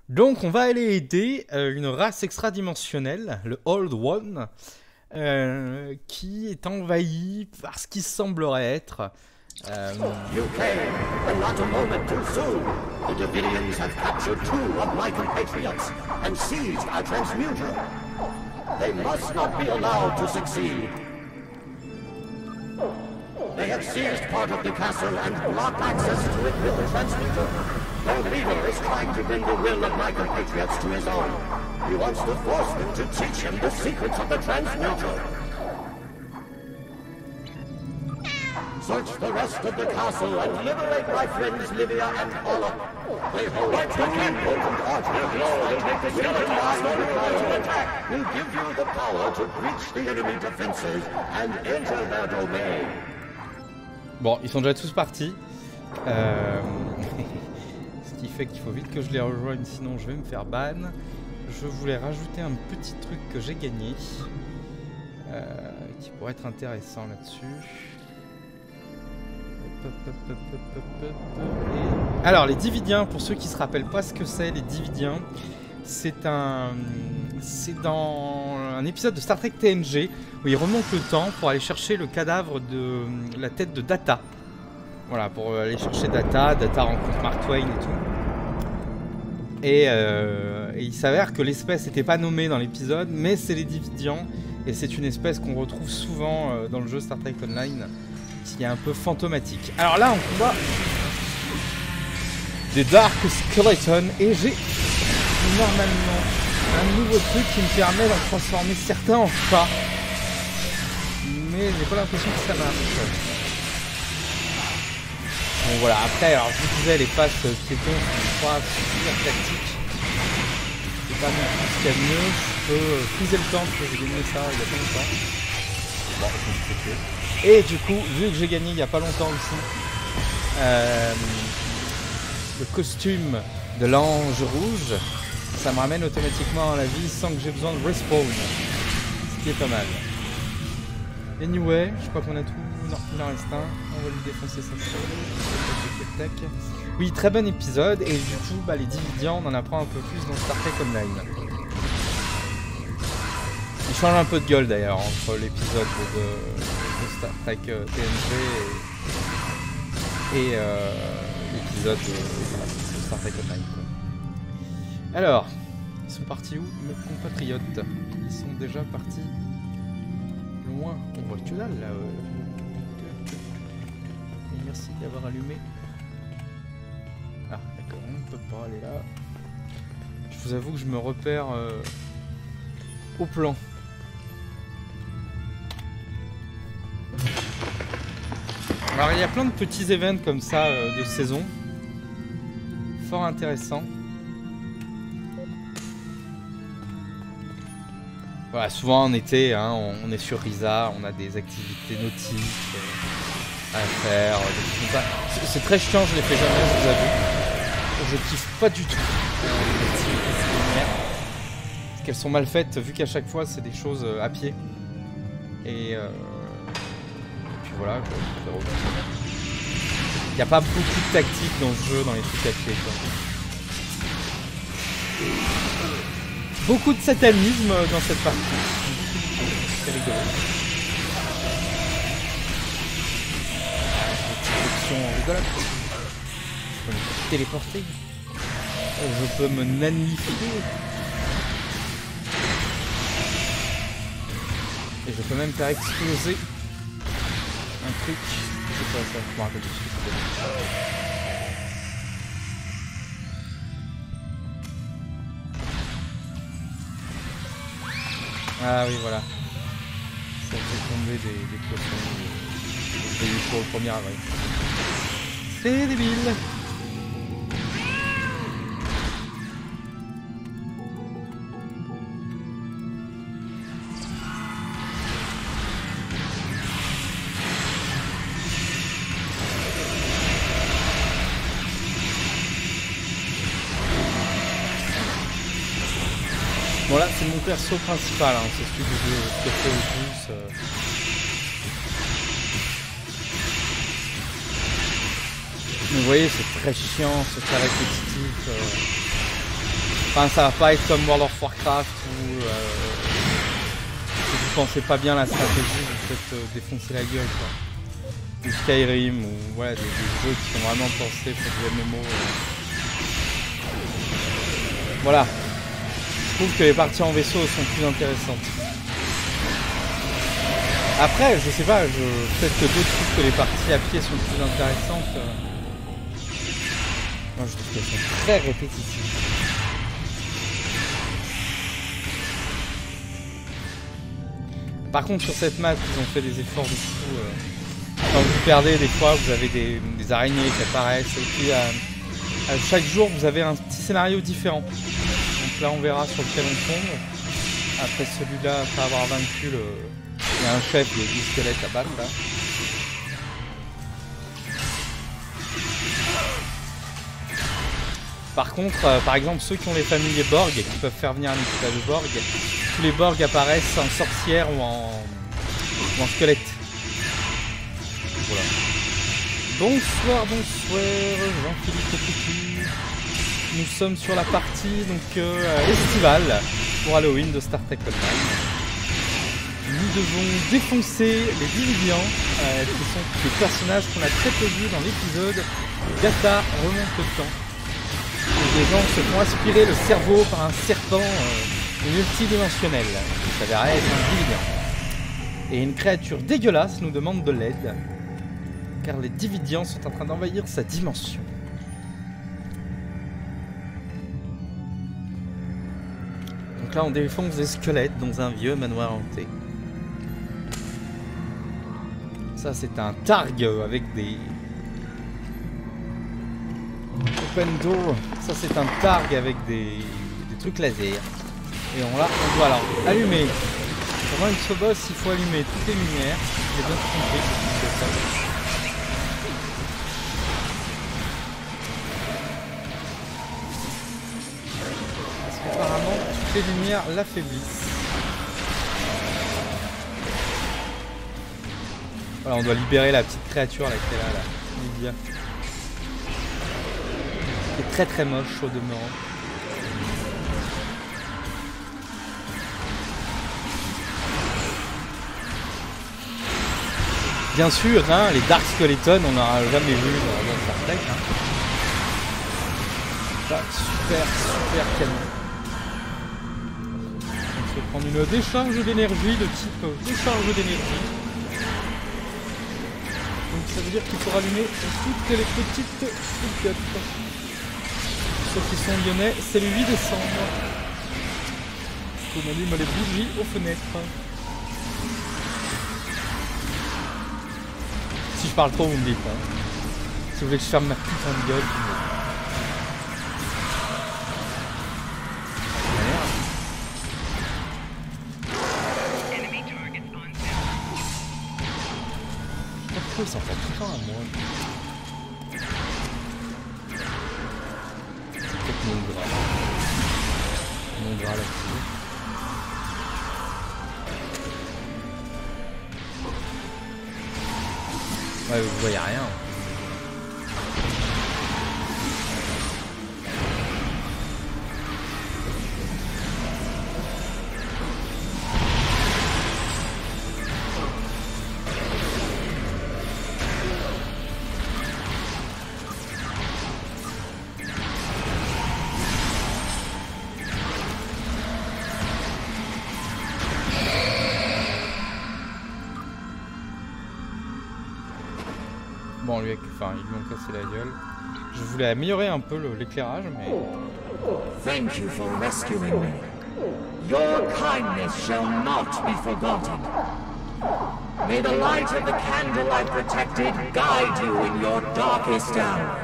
Donc on va aller aider une race extradimensionnelle, le Old One, qui est envahie par ce qui semblerait être... You came, and not a moment too soon. The Davidians have captured 2 of my compatriots and seized our transmuter. They must not be allowed to succeed. They have seized part of the castle and blocked access to it with the transmuter. Their leader is trying to bring the will of my compatriots to his own. He wants to force them to teach him the secrets of the transmuter. Search the rest of the castle and liberate my friends Livia and Paula. They hold the important artifacts that make the skeleton to attack. Will give you the power to breach the enemy defenses and enter their domain. Bon, ils sont déjà tous partis. Ce qui fait qu'il faut vite que je les rejoigne, sinon je vais me faire ban. Je voulais rajouter un petit truc que j'ai gagné, qui pourrait être intéressant là-dessus. Alors les Dividiens, pour ceux qui se rappellent pas ce que c'est, les Dividiens, c'est dans un épisode de Star Trek TNG où ils remontent le temps pour aller chercher le cadavre de la tête de Data. Voilà, pour aller chercher Data. Data rencontre Mark Twain et tout. Et il s'avère que l'espèce n'était pas nommée dans l'épisode, mais c'est les Dividiens. Et c'est une espèce qu'on retrouve souvent dans le jeu Star Trek Online, qui est un peu fantomatique. Alors là, on combat des Dark Skeletons et j'ai normalement un nouveau truc qui me permet d'en transformer certains en chats. Mais j'ai pas l'impression que ça marche. Bon voilà, après, alors je vous disais, les passes piétons sont pas super tactiques. C'est pas non plus ce qu'il y a de mieux. Je peux friser le temps parce que j'ai gagné ça il y a pas longtemps. Bon, je me suis fait. Et du coup, vu que j'ai gagné il n'y a pas longtemps aussi, le costume de l'ange rouge, ça me ramène automatiquement à la vie sans que j'ai besoin de respawn. Ce qui est pas mal. Anyway, je crois qu'on a tout. Non, il en reste un. On va lui défoncer sa seule. Oui, très bon épisode. Et du coup, bah, les Dividiens, on en apprend un peu plus dans Star Trek Online. Il change un peu de gueule d'ailleurs entre l'épisode de Star Trek TNG et l'épisode de Star Trek Online. Alors, ils sont partis où mes compatriotes? Ils sont déjà partis loin. On voit que dalle là. Et merci d'avoir allumé. Ah d'accord, on ne peut pas aller là. Je vous avoue que je me repère au plan. Alors il y a plein de petits événements comme ça de saison, fort intéressants. Voilà, souvent en été, hein, on est sur Risa, on a des activités nautiques à faire, des trucs comme ça. C'est très chiant, je les fais jamais, je vous avoue. Je kiffe pas du tout les activités saisonnières, parce qu'elles sont mal faites, vu qu'à chaque fois c'est des choses à pied. Et puis voilà, quoi. Il n'y a pas beaucoup de tactique dans ce jeu, dans les trucs à pied, quoi. Beaucoup de satanisme dans cette partie. C'est rigolo. Option rigolote. Je peux me téléporter. Je peux me nanifier. Et je peux même faire exploser un truc. C'est quoi ça? Je me rappelle plus ce que c'était. Ah oui, voilà. Ça fait tomber des poissons. J'ai eu pour le premier avril. C'est débile. Bon là c'est mon perso principal, hein. C'est celui que je fais le plus. Mais vous voyez c'est très chiant, c'est très répétitif. Enfin, ça va pas être comme World of Warcraft où si vous pensez pas bien la stratégie, vous faites défoncer la gueule, quoi. Ou Skyrim, ou voilà, des jeux qui sont vraiment pensés pour du MMO. Voilà. Je trouve que les parties en vaisseau sont plus intéressantes. Après, je sais pas, peut-être que d'autres trouvent que les parties à pied sont plus intéressantes. Moi, je trouve qu'elles sont très répétitives. Par contre, sur cette map, ils ont fait des efforts de fou. Quand vous perdez, des fois, vous avez des araignées qui apparaissent. Et puis, à chaque jour, vous avez un petit scénario différent. Donc là, on verra sur lequel on tombe. Après celui-là, après avoir vaincu le... Il y a un chef, il y a 10 squelettes à battre, là. Par contre, par exemple, ceux qui ont les familiers Borg et qui peuvent faire venir un équipage de Borg, tous les Borg apparaissent en sorcière ou en squelette. Voilà. Bonsoir, Jean-Philippe Coucou. Nous sommes sur la partie donc estivale pour Halloween de Star Trek Online. Nous devons défoncer les Dividians, qui sont des personnages qu'on a très peu vus dans l'épisode Data remonte le temps. Et les gens se font aspirer le cerveau par un serpent multidimensionnel, qui s'avérait être un Dividian. Et une créature dégueulasse nous demande de l'aide, car les Dividians sont en train d'envahir sa dimension. Donc là on défonce des squelettes dans un vieux manoir hanté. Ça c'est un Targ avec des... Open door. Ça c'est un Targ avec des trucs laser. Et on doit alors allumer. Pour vaincre ce boss, il faut allumer toutes les lumières. J'ai bien compris que c'est ça. Parce qu'apparemment, toutes les lumières l'affaiblissent. Voilà, on doit libérer la petite créature là, qui est là, Lydia. Qui est très très moche au demeurant. Bien sûr, hein, les Dark Skeletons, on n'en a jamais vu dans Star Trek. Hein. Ça, super canon. On se prendre une décharge d'énergie de type décharge d'énergie. Donc ça veut dire qu'il faut rallumer toutes les petites fouquettes. Ceux qui sont lyonnais, c'est le 8 décembre. On allume les bougies aux fenêtres. Si je parle trop, vous me dites. Hein. Si vous voulez que je ferme ma putain de gueule, vous me dites. Pourquoi il s'en fait tout le temps à moi? C'est peut-être mon gras. Mon gras là-dessus. Ouais, vous voyez rien. Bon, lui, enfin, ils lui ont cassé la gueule. Je voulais améliorer un peu l'éclairage, mais... Thank you for rescuing me. Your kindness shall not be forgotten. May the light of the candle I protected guide you in your darkest hour.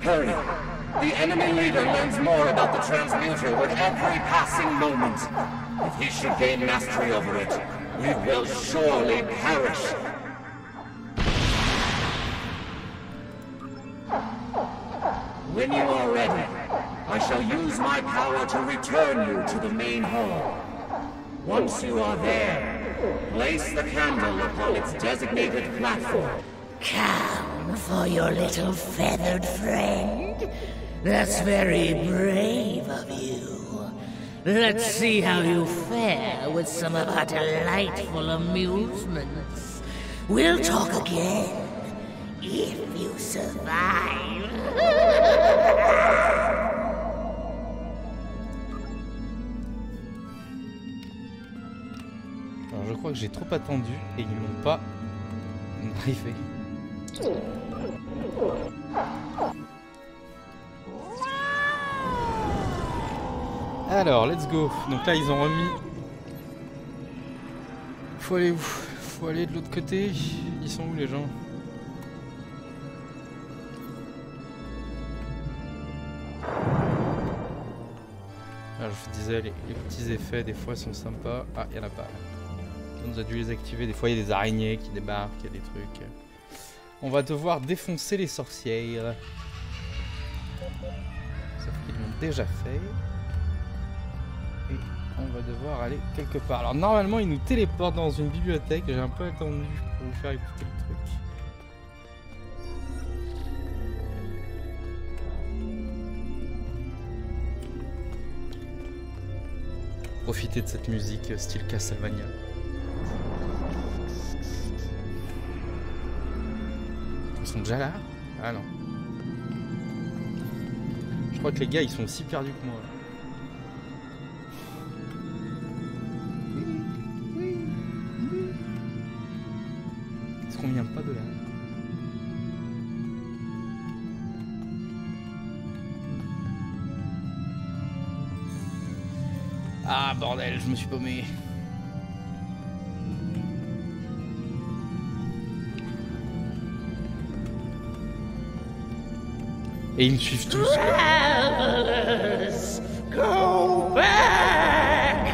Hurry. The enemy leader learns more about the transmuter with every passing moment. If he should gain mastery over it, we will surely perish. When you are ready, I shall use my power to return you to the main hall. Once you are there, place the candle upon its designated platform. Come For your little feathered friend? That's very brave of you. Let's see how you fare with some of our delightful amusements. We'll talk again, if you survive. Alors je crois que j'ai trop attendu et ils m'ont pas arrivé. Alors, let's go. Donc là, ils ont remis... Faut aller où? Faut aller de l'autre côté. Ils sont où les gens? Alors, je vous disais, les petits effets, des fois, sont sympas. Ah, il y en a pas. On a dû les activer. Des fois, il y a des araignées qui débarquent, il y a des trucs. On va devoir défoncer les sorcières. Sauf qu'ils l'ont déjà fait. Et on va devoir aller quelque part. Alors normalement il nous téléporte dans une bibliothèque. J'ai un peu attendu pour vous faire écouter le truc. Profitez de cette musique style Castlevania. Ils sont déjà là? Ah non. Je crois que les gars ils sont aussi perdus que moi. Est-ce qu'on vient pas de là? Ah bordel, je me suis paumé. Et ils me suivent tous. Travelers, go back!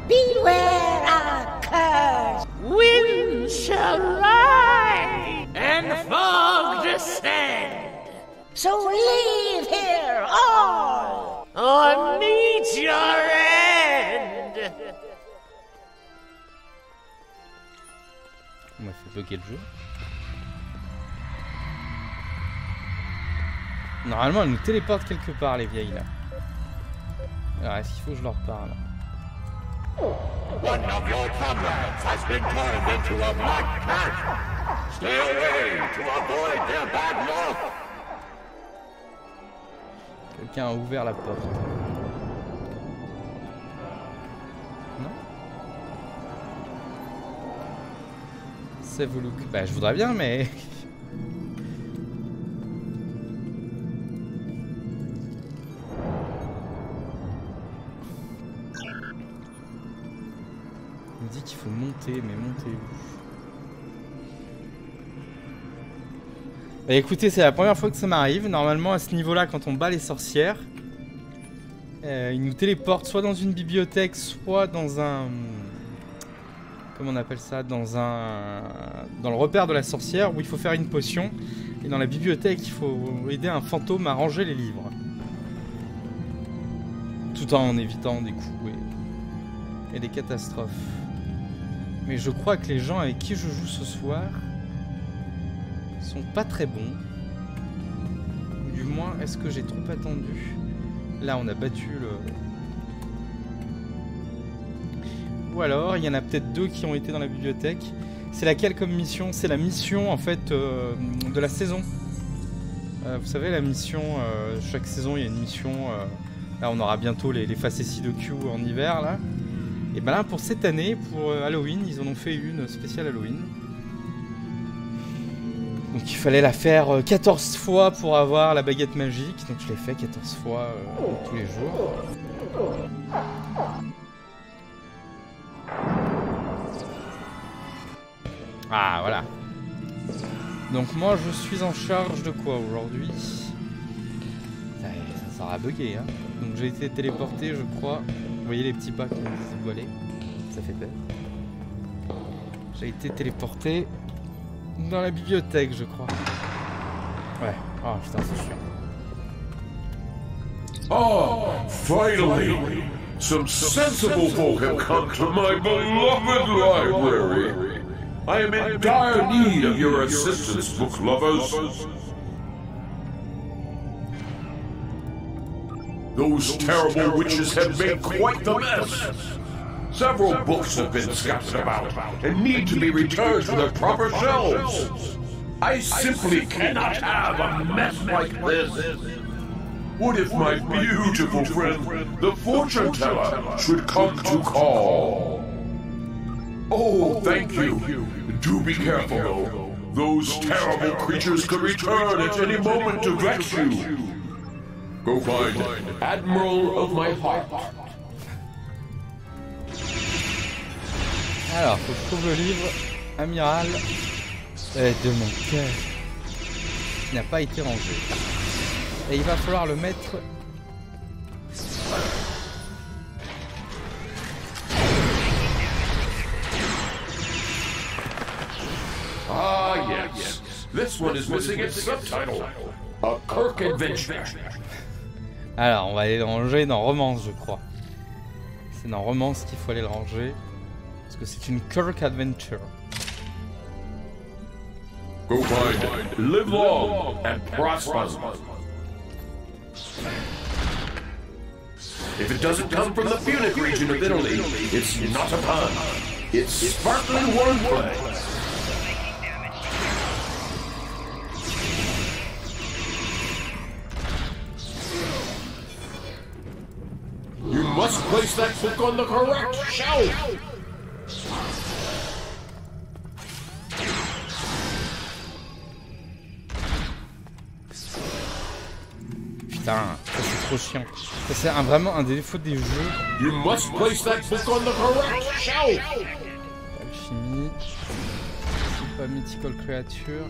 Beware our curse! Wind shall rise and fog descend. So leave here all, or meet your end! On m'a fait bloquer le jeu. Normalement, elle nous téléporte quelque part, les vieilles, là. Alors, est-ce qu'il faut que je leur parle? One of your comrades has been turned into a black cat. Stay away to avoid their bad luck. Quelqu'un a ouvert la porte. Non? Save a look. Bah, je voudrais bien, mais... Il me dit qu'il faut monter, mais monter où? Bah écoutez, c'est la première fois que ça m'arrive. Normalement, à ce niveau-là, quand on bat les sorcières, ils nous téléportent soit dans une bibliothèque, soit dans un... Comment on appelle ça? Dans le repère de la sorcière, où il faut faire une potion. Et dans la bibliothèque, il faut aider un fantôme à ranger les livres. Tout en évitant des coups et des catastrophes. Mais je crois que les gens avec qui je joue ce soir sont pas très bons. Du moins, est-ce que j'ai trop attendu? Là, on a battu le... Ou alors, il y en a peut-être deux qui ont été dans la bibliothèque. C'est laquelle comme mission? C'est la mission, en fait, de la saison. Vous savez, la mission... chaque saison, il y a une mission... là, on aura bientôt les facéties de Q en hiver, là. Et ben là, pour cette année, pour Halloween, ils en ont fait une spéciale Halloween. Donc il fallait la faire 14 fois pour avoir la baguette magique. Donc je l'ai fait 14 fois tous les jours. Ah, voilà. Donc moi, je suis en charge de quoi aujourd'hui? Ça a bugué, hein. Donc j'ai été téléporté, je crois. Vous voyez les petits pas qui se voilaient? Ça fait peur. J'ai été téléporté dans la bibliothèque, je crois. Ouais. Oh putain, c'est chiant. Oh, finally! Some sensible folk have come to my beloved library. I am in dire need of your assistance, book lovers. Those terrible witches have made quite the mess. Several books have been scattered about and need to be returned to their proper shelves. I simply cannot have a mess like this. What if my beautiful friend, the fortune teller, should come to call? Oh, thank you. Do be careful, though. Those terrible creatures could return at any moment to vex you. Go find Admiral of my heart. Alors, faut que je trouve le livre Amiral de mon cœur qui n'a pas été rangé. Et il va falloir le mettre. Ah, yes. This one is missing its subtitle. A Kirk Adventure. Alors, on va aller le ranger dans Romance, je crois. C'est dans Romance qu'il faut aller le ranger. Parce que c'est une Kirk Adventure. Go find Live Long and Prosper. If it doesn't come from the Punic region of Italy, it's not a pun. It's sparkling wordplay. You must place that book on the correct shelf. Putain, ça c'est trop chiant. Ça c'est vraiment un des défauts des jeux. You must place that book on the correct shelf. Alchimie. C'est pas Mythical Creature.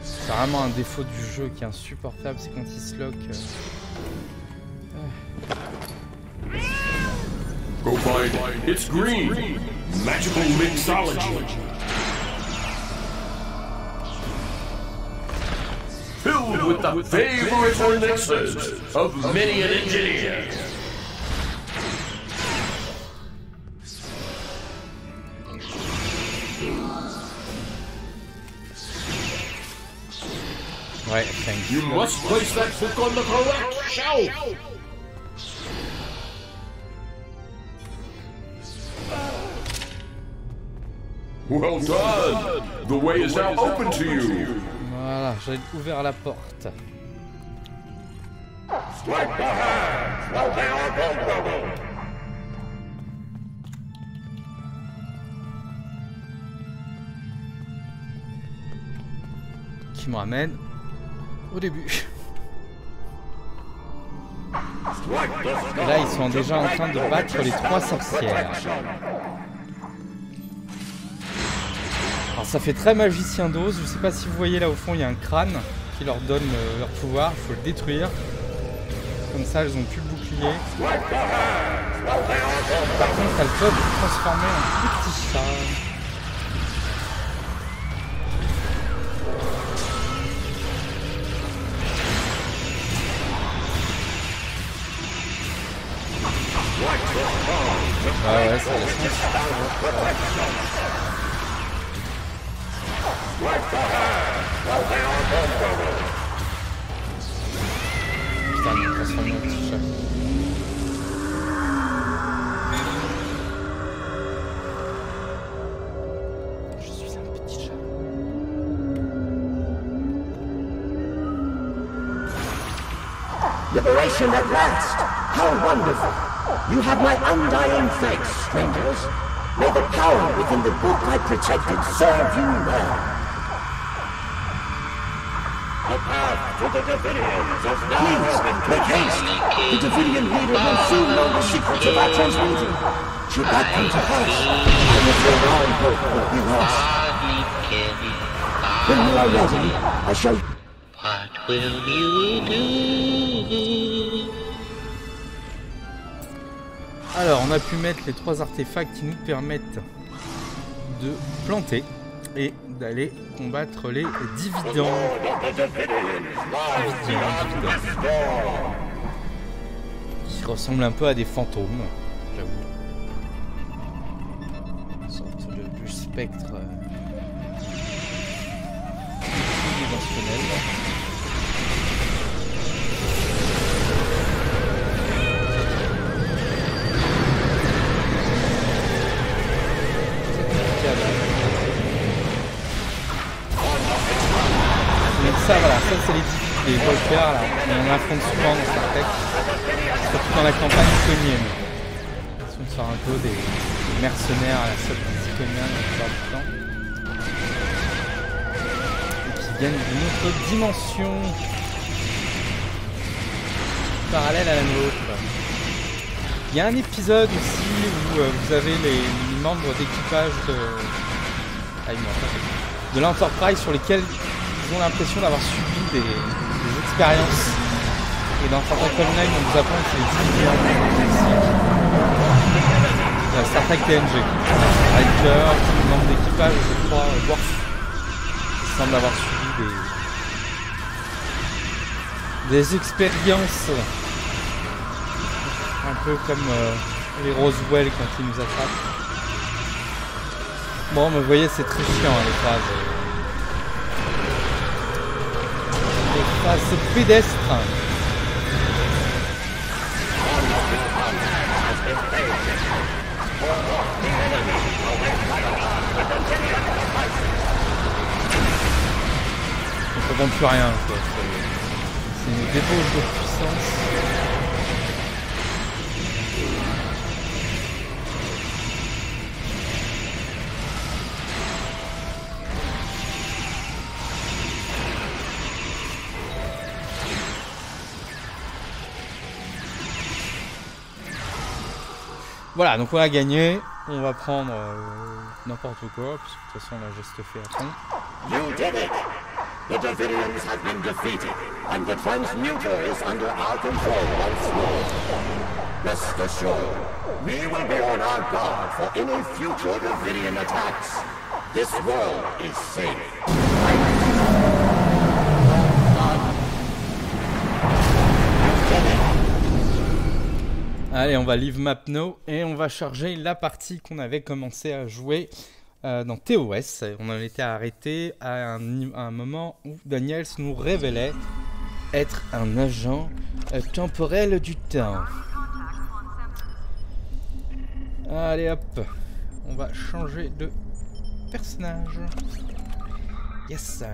C'est vraiment un défaut du jeu qui est insupportable, c'est quand il se lock. Go find It's Green. Magical Mixology. Filled with the favorite elixirs of many an engineer. Ouais, thank You must place that book on the correct shelf. Well done. The way is now open to you. Voilà, j'ai ouvert la porte. Strike the hands while they are vulnerable. Qui me ramène au début. Et là, ils sont déjà en train de battre les 3 sorcières. Alors ça fait très magicien d'Oz, je sais pas si vous voyez là au fond il y a un crâne qui leur donne leur pouvoir, il faut le détruire. Comme ça elles ont plus le bouclier. Par contre elles peuvent se transformer en petits chats. Ouais, ça laisse putain, il me transforme en petit chat. Je suis un petit chat. Liberation at last! How wonderful! You have my undying thanks, strangers. May the power within the book I protected serve you well. The path to the Davidians is now open. Make haste! The Davidian leader will soon know the secrets of our transmuting. Should that come to pass, I will feel all hope will be lost. When you are ready, I shall... What will you do? Alors, on a pu mettre les 3 artefacts qui nous permettent de planter et d'aller combattre les dividends. Qui ressemblent un peu à des fantômes, j'avoue. Une sorte de spectre optionnel. Donc ça voilà, ça c'est les walkers là, on affronte souvent dans Star Trek, surtout dans la campagne iconienne. On sort un peu des mercenaires à la seule iconienne la plupart du temps. Et qui viennent d'une autre dimension parallèle à la nôtre. Il y a un épisode aussi où vous avez les membres d'équipage de l'Enterprise sur lesquels ils ont l'impression d'avoir subi des expériences. Et dans Star Trek Online, on vous apprend que c'est les divisions. Star Trek TNG. Riker, le membre d'équipage, je crois, Worf, qui semble avoir subi des expériences. Un peu comme les Roswell quand ils nous attrapent. Bon, mais vous voyez, c'est très chiant hein, les phases. Les phases pédestres. On ne comprend plus rien, quoi. C'est une débauche de puissance. Voilà, donc on a gagné. On va prendre n'importe quoi, parce que de toute façon là j'ai cette fait à fond. You did it! The Davidians have been defeated, and the transmuter is under our control once more. Rest assured, we will be on our guard for any future Davidian attacks. This world is safe. Allez, on va leave map now et on va charger la partie qu'on avait commencé à jouer dans TOS. On en était arrêté à un moment où Daniels nous révélait être un agent temporel du temps. Allez hop, on va changer de personnage. Yes.